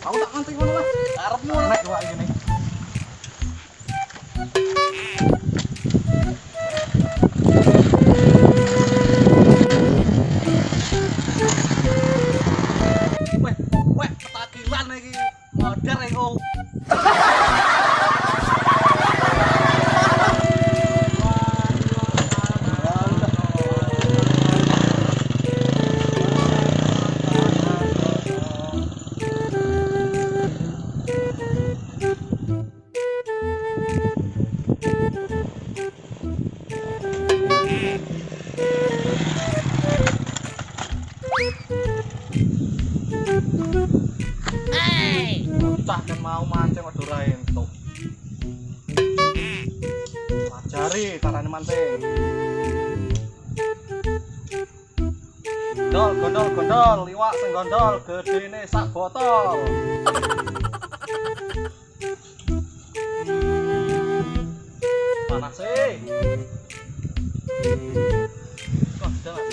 Aku tak nganti ngono Mas. Arepmu nek wae ngene. Weh, ketakilan iki. Modar engko. Bocah kan mau mancing waduh ra entuk. Ajari carane mancing. Gondol, liwak sing gondol gedene sak botol. Panas e. Kok jangan.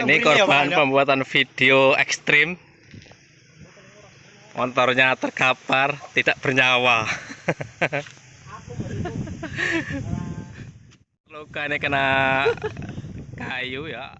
Ini korban pembuatan video ekstrim. Motornya terkapar, tidak bernyawa. Luka ini kena kayu ya.